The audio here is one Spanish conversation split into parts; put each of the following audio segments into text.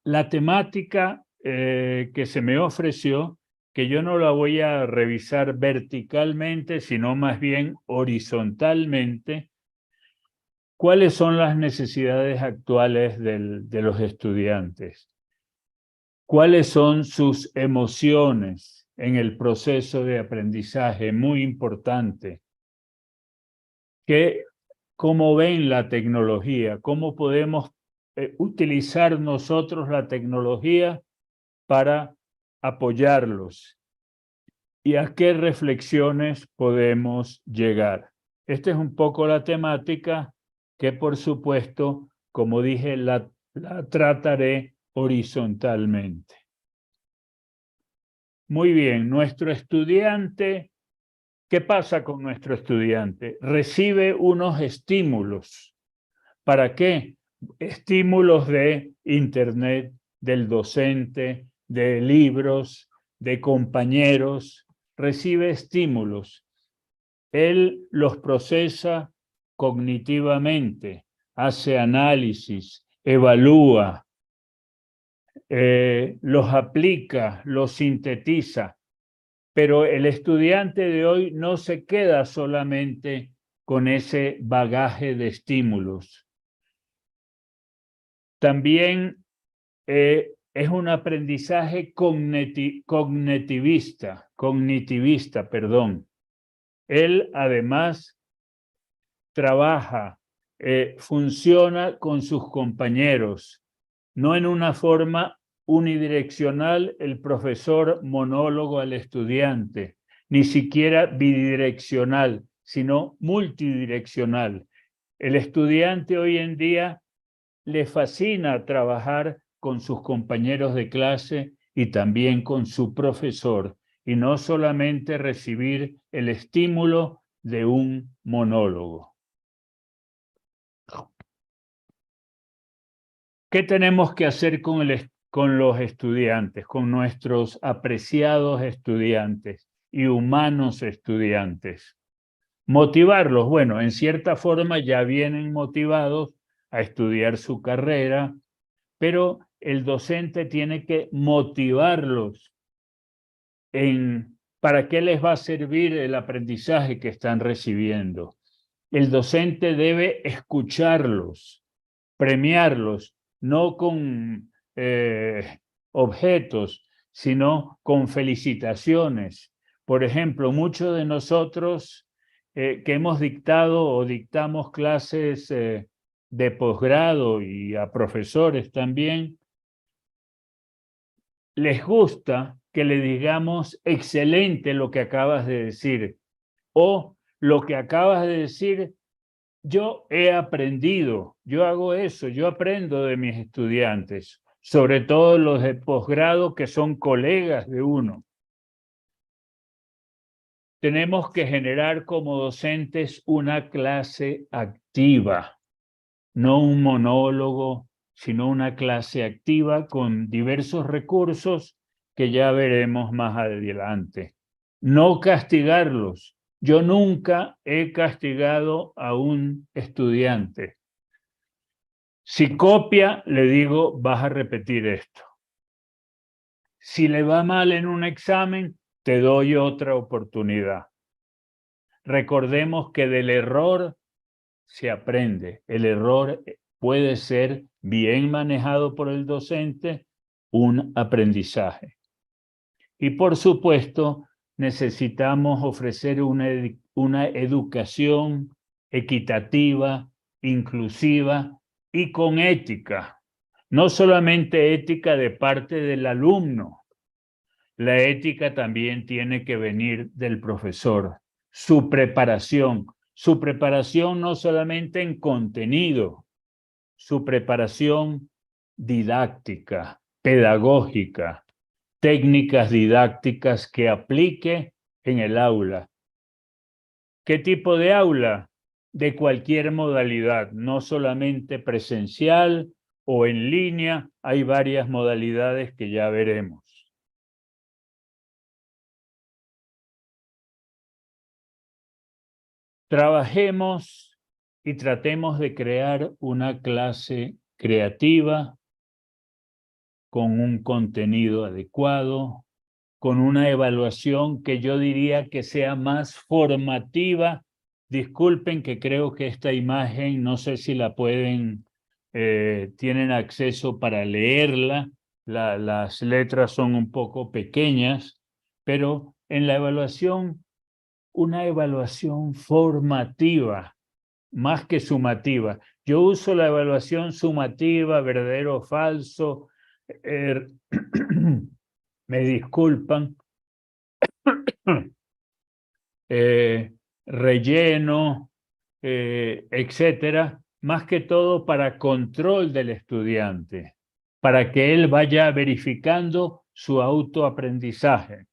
La temática que se me ofreció, que yo no la voy a revisar verticalmente, sino más bien horizontalmente, ¿cuáles son las necesidades actuales de los estudiantes? ¿Cuáles son sus emociones en el proceso de aprendizaje? Muy importante. ¿Cómo ven la tecnología? ¿Cómo podemos utilizar nosotros la tecnología para apoyarlos? ¿Y a qué reflexiones podemos llegar? Esta es un poco la temática que, por supuesto, como dije, la trataré horizontalmente. Muy bien, nuestro estudiante, ¿qué pasa con nuestro estudiante? Recibe unos estímulos. ¿Para qué? Estímulos de internet, del docente, de libros, de compañeros. Recibe estímulos. Él los procesa cognitivamente, hace análisis, evalúa, los aplica, los sintetiza. Pero el estudiante de hoy no se queda solamente con ese bagaje de estímulos. También es un aprendizaje cognitivista, perdón. Él además trabaja, funciona con sus compañeros, no en una forma unidireccional, el profesor monólogo al estudiante, ni siquiera bidireccional, sino multidireccional. El estudiante hoy en día le fascina trabajar con sus compañeros de clase y también con su profesor, y no solamente recibir el estímulo de un monólogo. ¿Qué tenemos que hacer con los estudiantes, con nuestros apreciados estudiantes y humanos estudiantes? Motivarlos. Bueno, en cierta forma ya vienen motivados a estudiar su carrera, pero el docente tiene que motivarlos para qué les va a servir el aprendizaje que están recibiendo. El docente debe escucharlos, premiarlos, no con objetos, sino con felicitaciones. Por ejemplo, muchos de nosotros que hemos dictado o dictamos clases de posgrado y a profesores también, les gusta que le digamos excelente lo que acabas de decir o lo que acabas de decir. Yo he aprendido, yo hago eso, yo aprendo de mis estudiantes, sobre todo los de posgrado que son colegas de uno. Tenemos que generar como docentes una clase activa, no un monólogo, sino una clase activa con diversos recursos que ya veremos más adelante. No castigarlos. Yo nunca he castigado a un estudiante. Si copia, le digo, vas a repetir esto. Si le va mal en un examen, te doy otra oportunidad. Recordemos que del error se aprende. El error puede ser bien manejado por el docente, un aprendizaje. Y por supuesto, necesitamos ofrecer una educación equitativa, inclusiva y con ética. No solamente ética de parte del alumno, la ética también tiene que venir del profesor. Su preparación no solamente en contenido, su preparación didáctica, pedagógica, técnicas didácticas que aplique en el aula. ¿Qué tipo de aula? De cualquier modalidad, no solamente presencial o en línea, hay varias modalidades que ya veremos. Trabajemos y tratemos de crear una clase creativa con un contenido adecuado, con una evaluación que yo diría que sea más formativa. Disculpen que creo que esta imagen, no sé si la pueden, tienen acceso para leerla. Las letras son un poco pequeñas, pero en la evaluación, una evaluación formativa, más que sumativa. Yo uso la evaluación sumativa, verdadero o falso. eh, Me disculpan, relleno, etcétera, más que todo para control del estudiante, para que él vaya verificando su autoaprendizaje.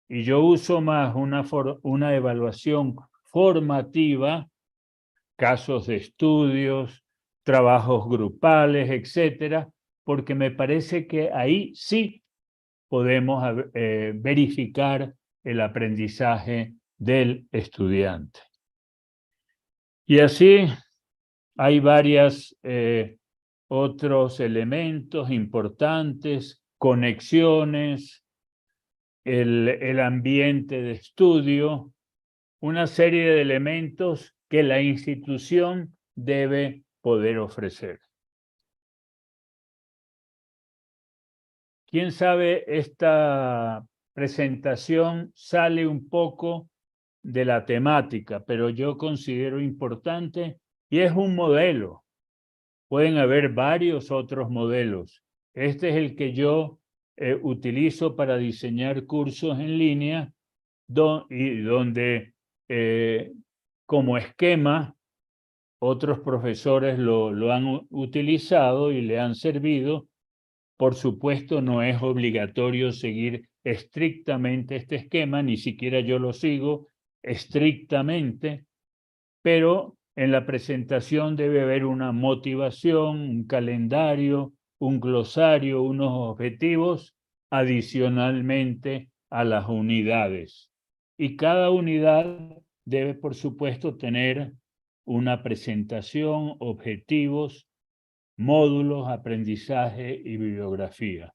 Y yo uso más una evaluación formativa, casos de estudios, trabajos grupales, etcétera, porque me parece que ahí sí podemos verificar el aprendizaje del estudiante. Y así hay varios otros elementos importantes, conexiones, el ambiente de estudio, una serie de elementos que la institución debe poder ofrecer. Quién sabe, esta presentación sale un poco de la temática, pero yo considero importante y es un modelo. Pueden haber varios otros modelos. Este es el que yo utilizo para diseñar cursos en línea donde como esquema otros profesores lo han utilizado y le han servido. Por supuesto, no es obligatorio seguir estrictamente este esquema, ni siquiera yo lo sigo estrictamente, pero en la presentación debe haber una motivación, un calendario, un glosario, unos objetivos adicionalmente a las unidades. Y cada unidad debe, por supuesto, tener una presentación, objetivos, módulos, aprendizaje y bibliografía.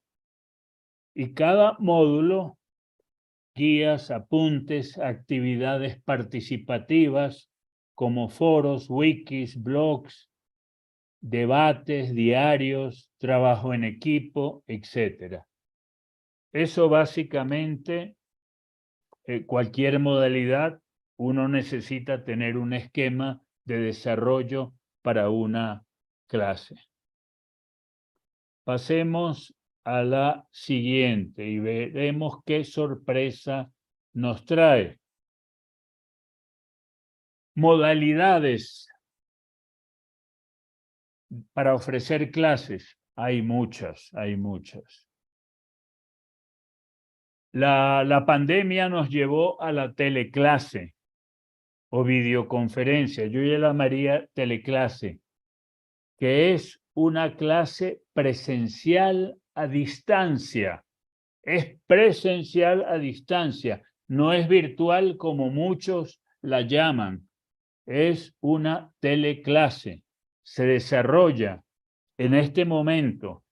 Y cada módulo, guías, apuntes, actividades participativas como foros, wikis, blogs, debates, diarios, trabajo en equipo, etc. Eso básicamente, cualquier modalidad, uno necesita tener un esquema de desarrollo para una clase. Pasemos a la siguiente y veremos qué sorpresa nos trae. Modalidades para ofrecer clases. Hay muchas, hay muchas. La pandemia nos llevó a la teleclase o videoconferencia. Yo ya la llamaría teleclase, que es una clase presencial a distancia. Es presencial a distancia, no es virtual como muchos la llaman. Es una teleclase. Se desarrolla en este momento,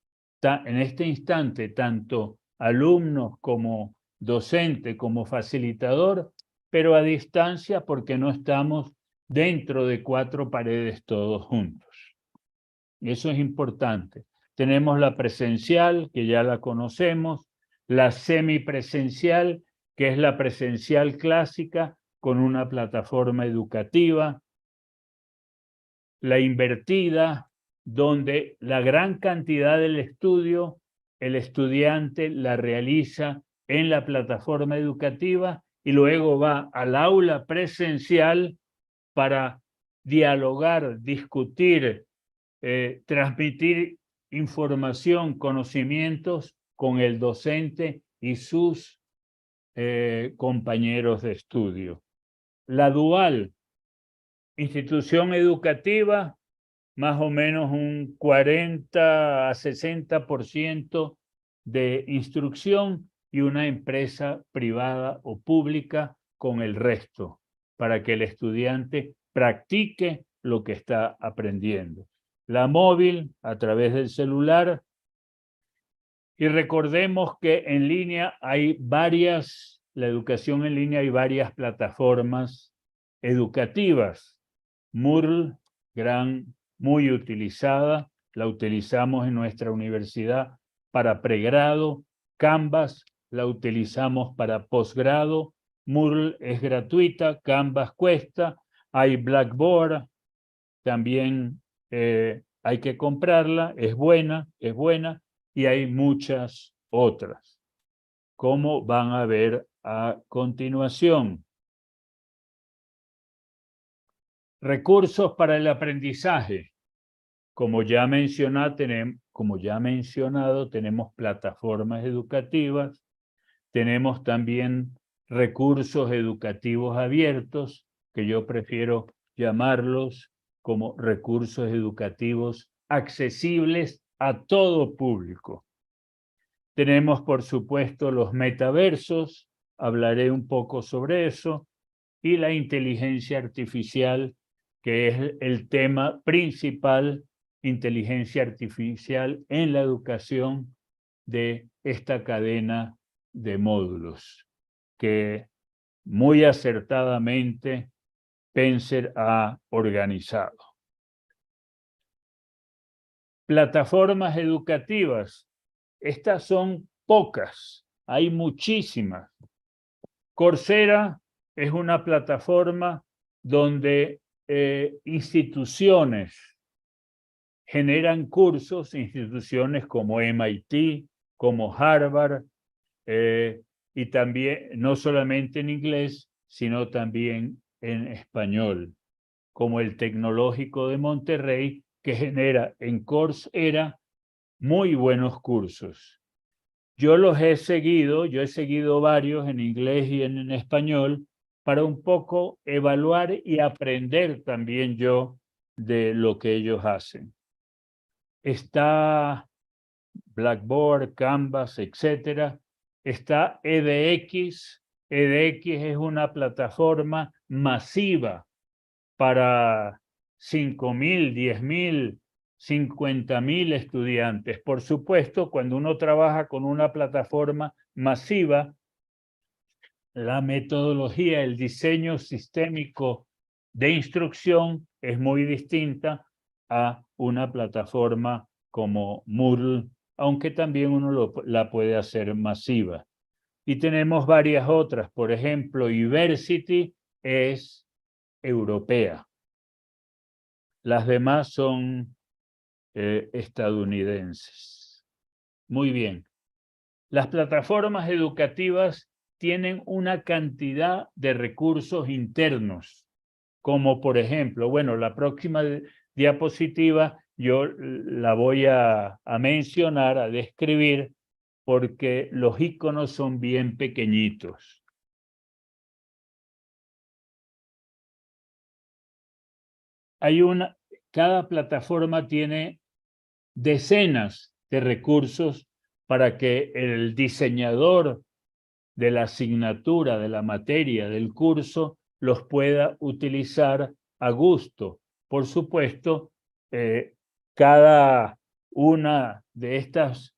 en este instante, tanto alumnos como docente, como facilitador, pero a distancia porque no estamos dentro de 4 paredes todos juntos. Eso es importante. Tenemos la presencial, que ya la conocemos, la semipresencial, que es la presencial clásica con una plataforma educativa, la invertida, donde la gran cantidad del estudio, el estudiante la realiza en la plataforma educativa y luego va al aula presencial para dialogar, discutir, transmitir información, conocimientos con el docente y sus compañeros de estudio. La dual, institución educativa, más o menos un 40 a 60% de instrucción y una empresa privada o pública con el resto. para que el estudiante practique lo que está aprendiendo. La móvil, a través del celular. Y recordemos que en línea la educación en línea hay varias plataformas educativas. Moodle, muy utilizada, la utilizamos en nuestra universidad para pregrado. Canvas la utilizamos para posgrado. Moodle es gratuita, Canvas cuesta. Hay Blackboard, también hay que comprarla, es buena, y hay muchas otras, como van a ver a continuación. Recursos para el aprendizaje. Como ya mencionado, tenemos plataformas educativas, tenemos también recursos educativos abiertos, que yo prefiero llamarlos como recursos educativos accesibles a todo público. Tenemos, por supuesto, los metaversos, hablaré un poco sobre eso, y la inteligencia artificial, que es el tema principal, inteligencia artificial en la educación de esta cadena de módulos, que muy acertadamente Spencer ha organizado. Plataformas educativas. Estas son pocas, hay muchísimas. Coursera es una plataforma donde instituciones generan cursos, instituciones como MIT, como Harvard, y también no solamente en inglés, sino también en español, como el Tecnológico de Monterrey, que genera en Coursera muy buenos cursos. Yo he seguido varios en inglés y en español, para un poco evaluar y aprender también yo de lo que ellos hacen. Está Blackboard, Canvas, etc. Está edX. edX es una plataforma masiva para 5.000, 10.000, 50.000 estudiantes. Por supuesto, cuando uno trabaja con una plataforma masiva, la metodología, el diseño sistémico de instrucción es muy distinta a una plataforma como Moodle, aunque también uno la puede hacer masiva. Y tenemos varias otras, por ejemplo, Uversity es europea. Las demás son estadounidenses. Muy bien. Las plataformas educativas tienen una cantidad de recursos internos, como por ejemplo, bueno, la próxima diapositiva yo la voy a mencionar, a describir, porque los iconos son bien pequeñitos. Cada plataforma tiene decenas de recursos para que el diseñador de la asignatura, de la materia, del curso, los pueda utilizar a gusto. Por supuesto, cada una de estos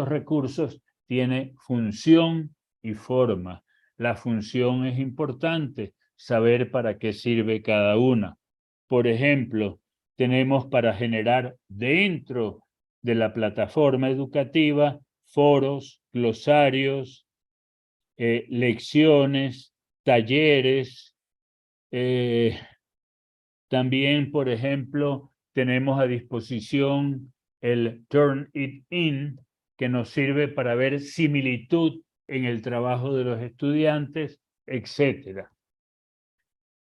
recursos tiene función y forma. La función es importante, saber para qué sirve cada una. Por ejemplo, tenemos para generar dentro de la plataforma educativa foros, glosarios, lecciones, talleres. También, por ejemplo, tenemos a disposición el Turnitin, que nos sirve para ver similitud en el trabajo de los estudiantes, etc.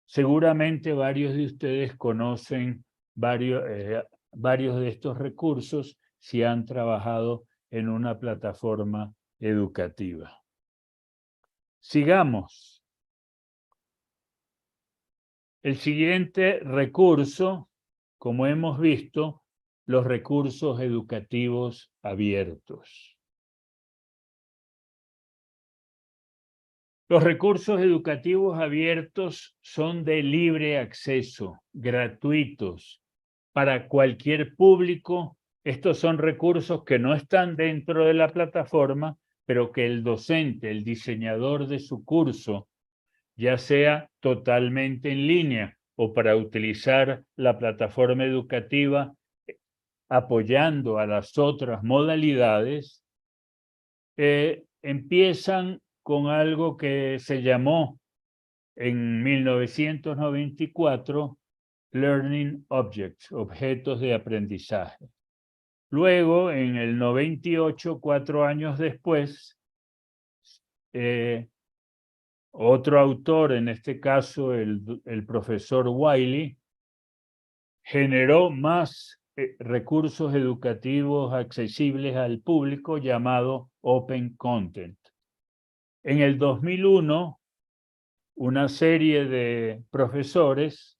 Seguramente varios de ustedes conocen varios de estos recursos si han trabajado en una plataforma educativa. Sigamos. El siguiente recurso, como hemos visto, los recursos educativos abiertos. Los recursos educativos abiertos son de libre acceso, gratuitos, para cualquier público. Estos son recursos que no están dentro de la plataforma, pero que el docente, el diseñador de su curso, ya sea totalmente en línea o para utilizar la plataforma educativa apoyando a las otras modalidades, empiezan con algo que se llamó en 1994 Learning Objects, objetos de aprendizaje. Luego, en el 98, 4 años después, otro autor, en este caso el profesor Wiley, generó más recursos educativos accesibles al público llamado Open Content. En el 2001, una serie de profesores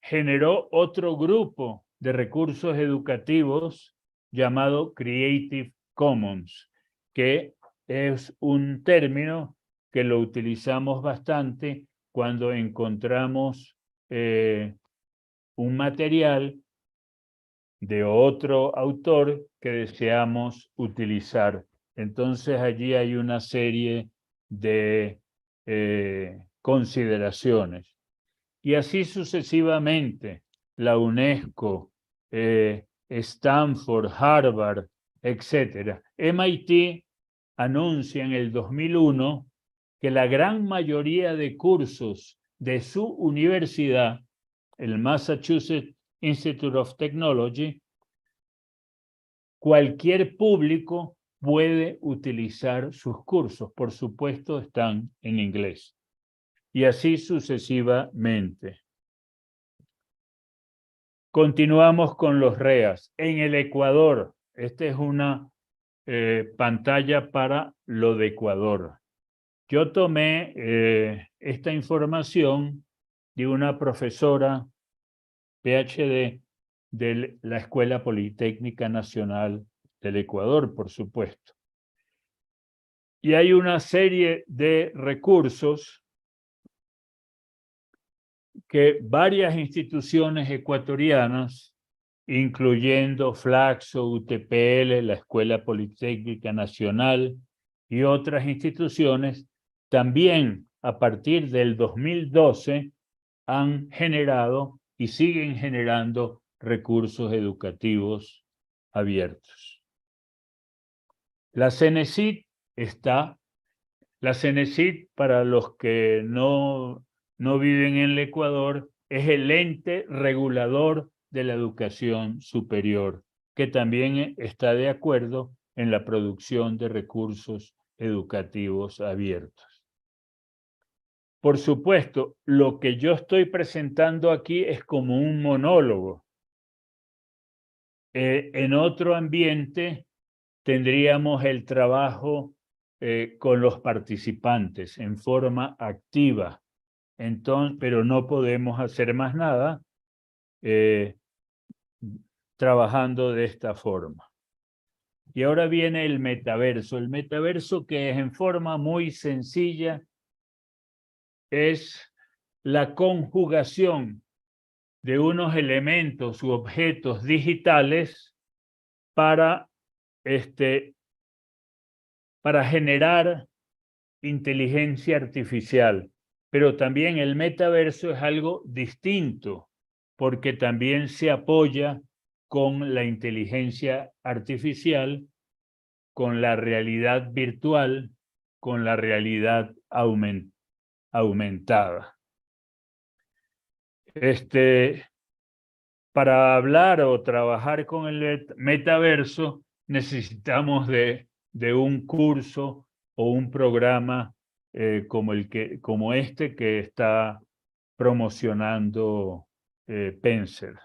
generó otro grupo de recursos educativos llamado Creative Commons, que es un término que lo utilizamos bastante cuando encontramos un material de otro autor que deseamos utilizar. Entonces allí hay una serie de consideraciones. Y así sucesivamente, la UNESCO, Stanford, Harvard, etc. MIT anuncia en el 2001 que la gran mayoría de cursos de su universidad, el Massachusetts Institute of Technology, cualquier público puede utilizar sus cursos. Por supuesto, están en inglés. Y así sucesivamente. Continuamos con los REAs. En el Ecuador, esta es una pantalla para lo de Ecuador. Yo tomé esta información de una profesora PhD de la Escuela Politécnica Nacional del Ecuador, por supuesto. Y hay una serie de recursos que varias instituciones ecuatorianas, incluyendo Flaxo, UTPL, la Escuela Politécnica Nacional y otras instituciones, también a partir del 2012 han generado y siguen generando recursos educativos abiertos. La CENESID está. La CENESID, para los que no viven en el Ecuador, es el ente regulador de la educación superior, que también está de acuerdo en la producción de recursos educativos abiertos. Por supuesto, lo que yo estoy presentando aquí es como un monólogo. En otro ambiente tendríamos el trabajo con los participantes en forma activa. Entonces, pero no podemos hacer más nada trabajando de esta forma. Y ahora viene el metaverso. El metaverso, que es en forma muy sencilla, es la conjugación de unos elementos u objetos digitales para generar inteligencia artificial. Pero también el metaverso es algo distinto, porque también se apoya con la inteligencia artificial, con la realidad virtual, con la realidad aumentada. Para hablar o trabajar con el metaverso necesitamos de un curso o un programa como este que está promocionando Penser.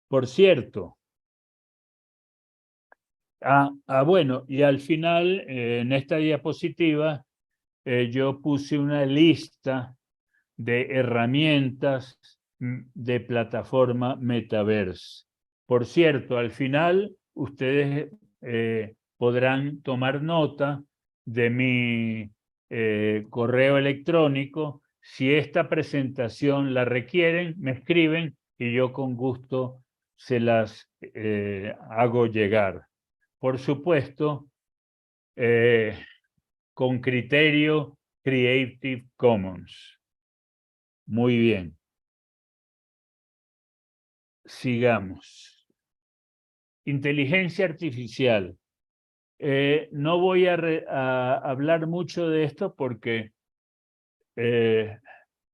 Por cierto, bueno, y al final en esta diapositiva yo puse una lista de herramientas de plataforma Metaverse. Por cierto, al final ustedes podrán tomar nota de mi correo electrónico. Si esta presentación la requieren, me escriben y yo con gusto se las hago llegar. Por supuesto, con criterio Creative Commons. Muy bien. Sigamos. Inteligencia artificial. No voy a hablar mucho de esto porque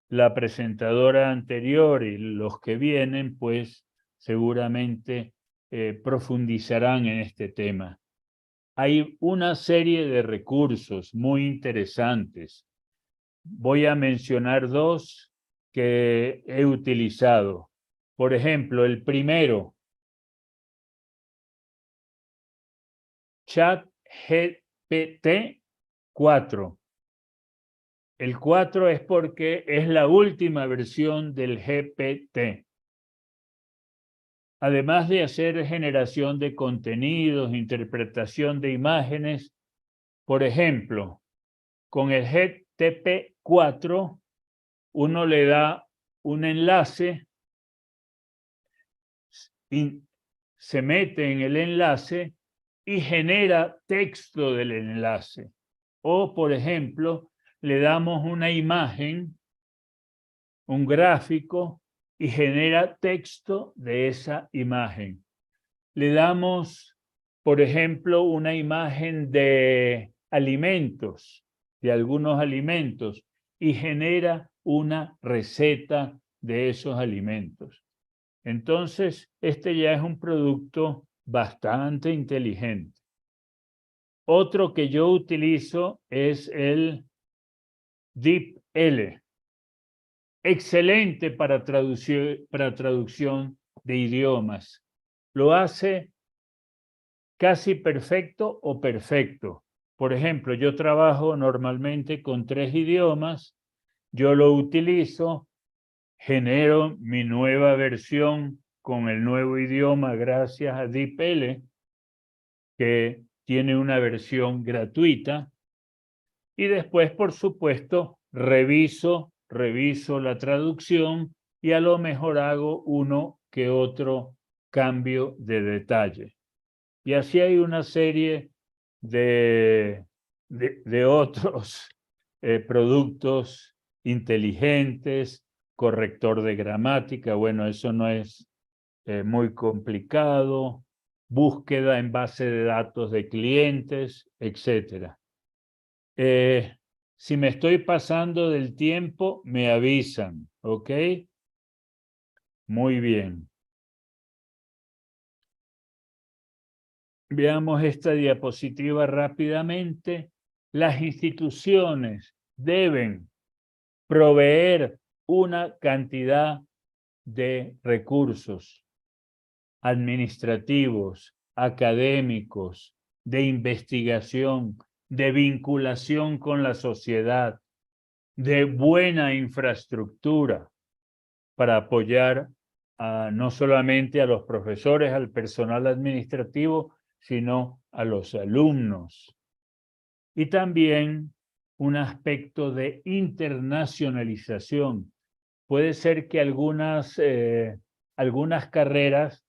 la presentadora anterior y los que vienen, pues seguramente profundizarán en este tema. Hay una serie de recursos muy interesantes. Voy a mencionar dos que he utilizado. Por ejemplo, el primero, ChatGPT 4. El 4 es porque es la última versión del GPT. Además de hacer generación de contenidos, interpretación de imágenes, por ejemplo, con el GPT 4, uno le da un enlace y se mete en el enlace y genera texto del enlace. O, por ejemplo, le damos una imagen, un gráfico, y genera texto de esa imagen. Le damos, por ejemplo, una imagen de alimentos, de algunos alimentos, y genera una receta de esos alimentos. Entonces, este ya es un producto bastante inteligente. Otro que yo utilizo es el DeepL. Excelente para traducción de idiomas. Lo hace casi perfecto o perfecto. Por ejemplo, yo trabajo normalmente con 3 idiomas. Yo lo utilizo, genero mi nueva versión con el nuevo idioma gracias a DeepL, que tiene una versión gratuita. Y después, por supuesto, reviso la traducción y a lo mejor hago uno que otro cambio de detalle. Y así hay una serie de otros productos inteligentes, corrector de gramática, bueno, eso no es muy complicado, búsqueda en base de datos de clientes, etcétera. Si me estoy pasando del tiempo, me avisan, ¿ok? Muy bien. Veamos esta diapositiva rápidamente. Las instituciones deben proveer una cantidad de recursos administrativos, académicos, de investigación, de vinculación con la sociedad, de buena infraestructura para apoyar no solamente a los profesores, al personal administrativo, sino a los alumnos. Y también un aspecto de internacionalización. Puede ser que algunas carreras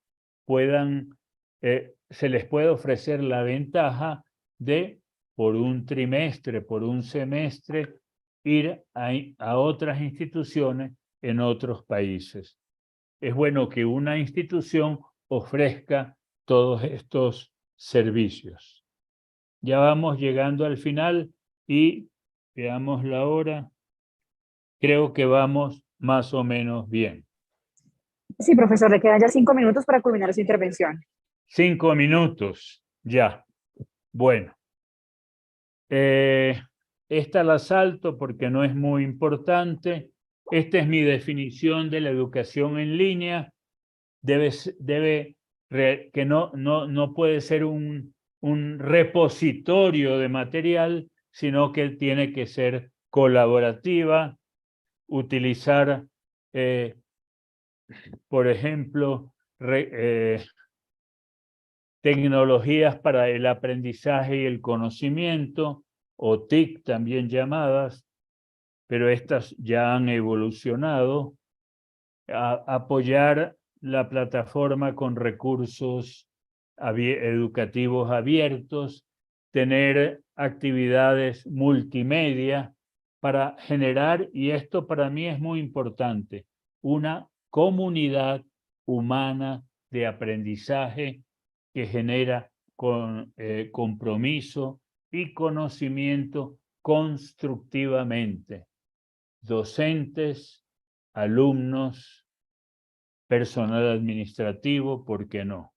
se les puede ofrecer la ventaja de, por un trimestre, por un semestre, ir a otras instituciones en otros países. Es bueno que una institución ofrezca todos estos servicios. Ya vamos llegando al final y veamos la hora. Creo que vamos más o menos bien. Sí, profesor, le quedan ya 5 minutos para culminar su intervención. 5 minutos, ya. Bueno. Esta la salto porque no es muy importante. Esta es mi definición de la educación en línea. Que no puede ser un repositorio de material, sino que tiene que ser colaborativa, utilizar, por ejemplo, tecnologías para el aprendizaje y el conocimiento, o TIC también llamadas, pero estas ya han evolucionado, apoyar la plataforma con recursos educativos abiertos, tener actividades multimedia para generar, y esto para mí es muy importante, una comunidad humana de aprendizaje que genera compromiso y conocimiento constructivamente. Docentes, alumnos, personal administrativo, ¿por qué no?